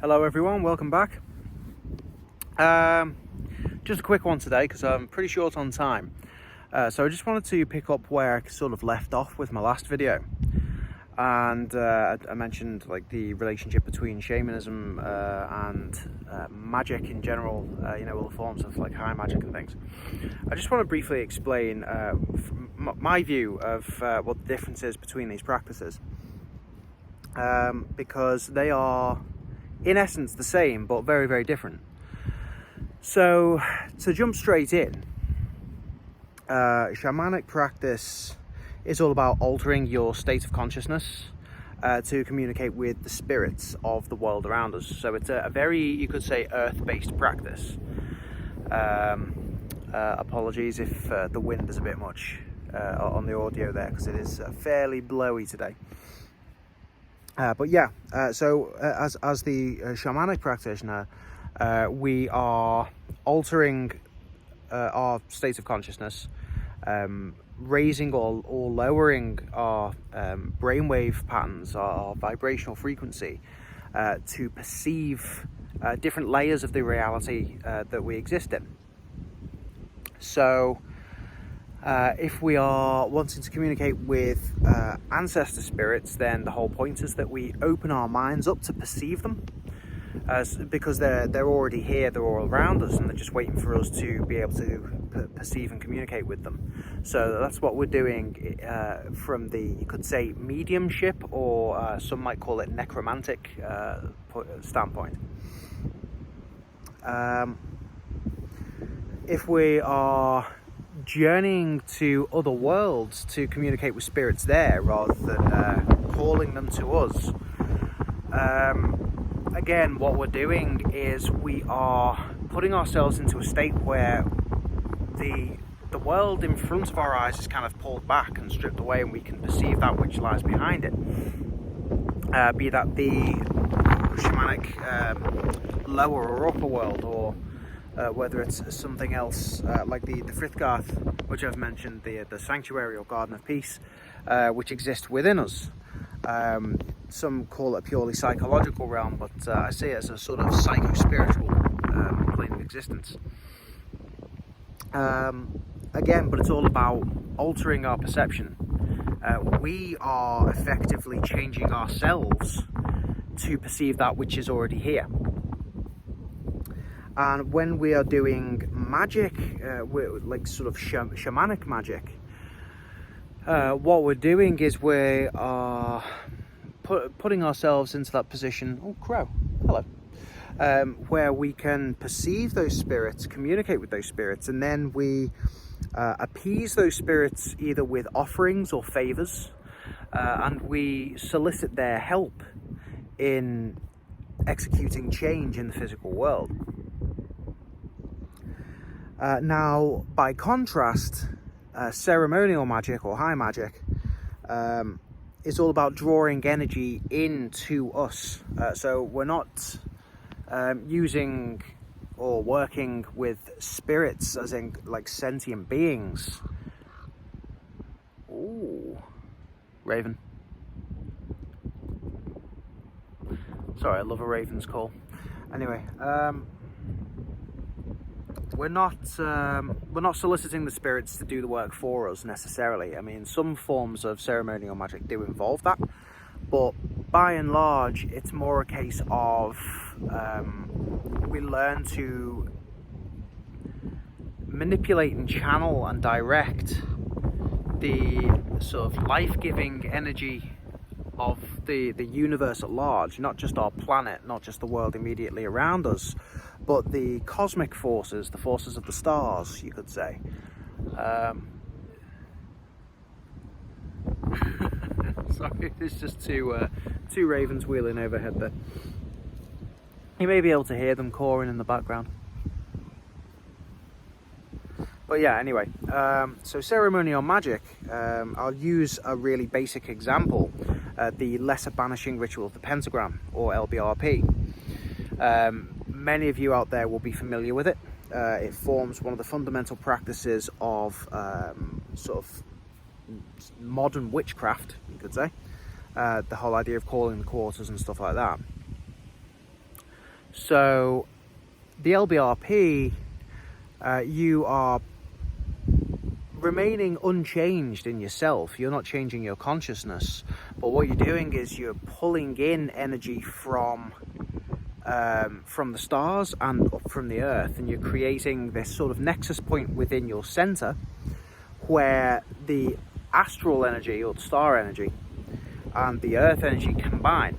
Hello everyone, welcome back. Just a quick one today because I'm pretty short on time. So I just wanted to pick up where I sort of left off with my last video. And I mentioned like the relationship between shamanism and magic in general, all the forms of like high magic and things. I just want to briefly explain my view of what the difference is between these practices. Because they are in essence the same but very, very different. So to jump straight in, shamanic practice is all about altering your state of consciousness to communicate with the spirits of the world around us. So it's a very, you could say, earth-based practice. Apologies if the wind is a bit much on the audio there, because it is fairly blowy today. But yeah, so as the shamanic practitioner, we are altering our state of consciousness, raising or lowering our brainwave patterns, our vibrational frequency, to perceive different layers of the reality that we exist in. So if we are wanting to communicate with ancestor spirits, then the whole point is that we open our minds up to perceive them, because they're already here, they're all around us, and they're just waiting for us to be able to perceive and communicate with them. So that's what we're doing from the, you could say, mediumship, or some might call it necromantic standpoint. If we are journeying to other worlds to communicate with spirits there rather than calling them to us, again, what we're doing is we are putting ourselves into a state where the world in front of our eyes is kind of pulled back and stripped away, and we can perceive that which lies behind it, be that the shamanic lower or upper world, or whether it's something else like the Frithgarth, which I've mentioned, the sanctuary or garden of peace, which exists within us. Some call it a purely psychological realm, but I see it as a sort of psycho-spiritual plane of existence. Again, but it's all about altering our perception. We are effectively changing ourselves to perceive that which is already here. And when we are doing magic, like sort of shamanic magic, what we're doing is we are putting ourselves into that position, oh crow, hello, where we can perceive those spirits, communicate with those spirits, and then we appease those spirits either with offerings or favors, and we solicit their help in executing change in the physical world. Now, by contrast, ceremonial magic or high magic is all about drawing energy into us. So we're not using or working with spirits as in like sentient beings. Ooh, raven. Sorry, I love a raven's call. Anyway, we're not soliciting the spirits to do the work for us necessarily. I mean, some forms of ceremonial magic do involve that, but by and large, it's more a case of we learn to manipulate and channel and direct the sort of life-giving energy of the universe at large, not just our planet, not just the world immediately around us, but the cosmic forces, the forces of the stars, you could say. Sorry, there's just two ravens wheeling overhead there. You may be able to hear them cawing in the background. But yeah, anyway, so ceremonial magic, I'll use a really basic example, the Lesser Banishing Ritual of the Pentagram, or LBRP. Many of you out there will be familiar with it. It forms one of the fundamental practices of sort of modern witchcraft, you could say. The whole idea of calling the quarters and stuff like that. So the LBRP, you are remaining unchanged in yourself. You're not changing your consciousness, but what you're doing is you're pulling in energy from the stars and up from the earth, and you're creating this sort of nexus point within your center where the astral energy or the star energy and the earth energy combine.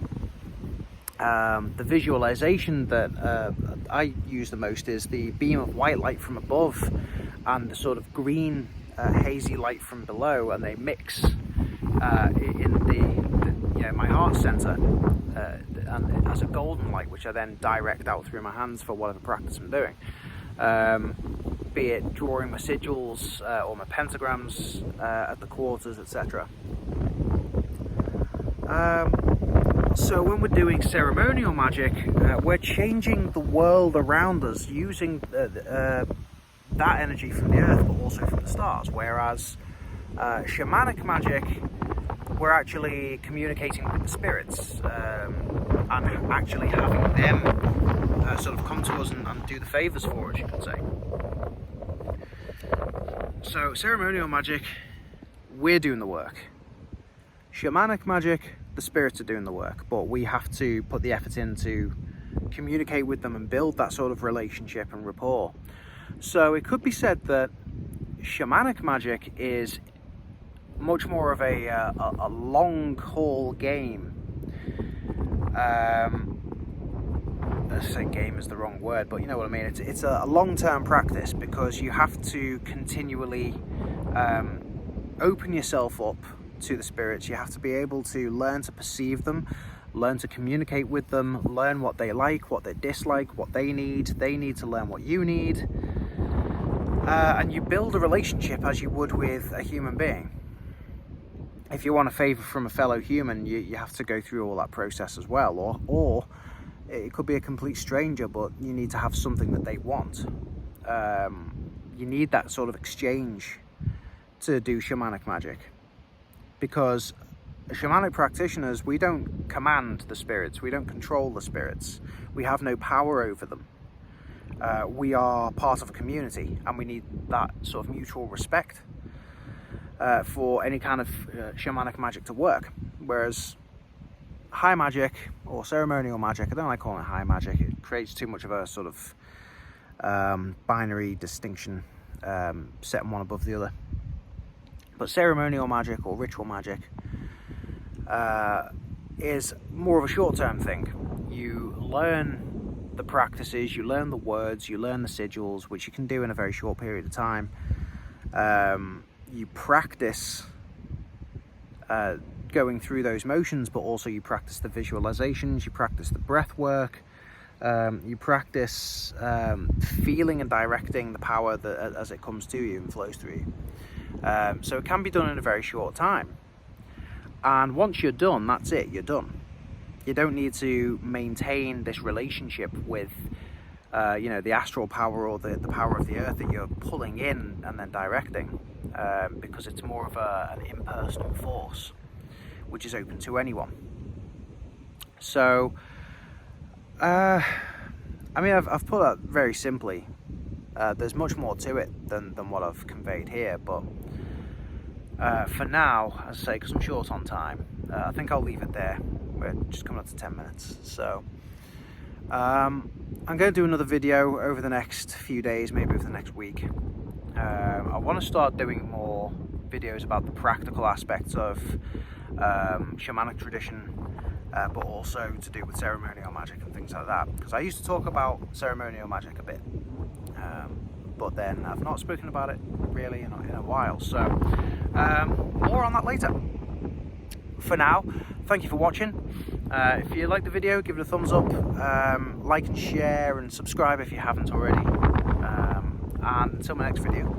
The visualization that I use the most is the beam of white light from above and the sort of green hazy light from below, and they mix in my heart center and as a golden light, which I then direct out through my hands for whatever practice I'm doing, be it drawing my sigils or my pentagrams at the quarters, etc. So when we're doing ceremonial magic, we're changing the world around us using that energy from the earth, but also from the stars. Whereas shamanic magic, we're actually communicating with the spirits and actually having them sort of come to us and do the favors for us, you could say. So ceremonial magic, we're doing the work. Shamanic magic, the spirits are doing the work, but we have to put the effort in to communicate with them and build that sort of relationship and rapport. So it could be said that shamanic magic is much more of a long haul game. I say game is the wrong word, but you know what I mean. It's a long-term practice, because you have to continually open yourself up to the spirits. You have to be able to learn to perceive them, learn to communicate with them, learn what they like, what they dislike, what they need. They need to learn what you need, and you build a relationship as you would with a human being. If you want a favor from a fellow human, you have to go through all that process as well, or it could be a complete stranger, but you need to have something that they want. You need that sort of exchange to do shamanic magic, because shamanic practitioners, we don't command the spirits, we don't control the spirits, we have no power over them. We are part of a community, and we need that sort of mutual respect for any kind of shamanic magic to work. Whereas high magic or ceremonial magic, I don't like calling it high magic, it creates too much of a sort of binary distinction, setting one above the other. But ceremonial magic or ritual magic is more of a short-term thing. You learn the practices, you learn the words, you learn the sigils, which you can do in a very short period of time. You practice going through those motions, but also you practice the visualizations, you practice the breath work, you practice feeling and directing the power that as it comes to you and flows through you. So it can be done in a very short time, and once you're done, that's it, you're done. You don't need to maintain this relationship with the astral power or the power of the earth that you're pulling in and then directing, because it's more of an impersonal force which is open to anyone. So I mean, I've put that very simply. There's much more to it than what I've conveyed here, but for now, as I say, because I'm short on time, I think I'll leave it there. We're just coming up to 10 minutes. So I'm going to do another video over the next few days, maybe over the next week. I want to start doing more videos about the practical aspects of shamanic tradition, but also to do with ceremonial magic and things like that, because I used to talk about ceremonial magic a bit, but then I've not spoken about it really in a while, so more on that later. For now, thank you for watching. If you like the video, give it a thumbs up, like and share, and subscribe if you haven't already. And until my next video,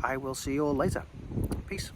I will see you all later. Peace.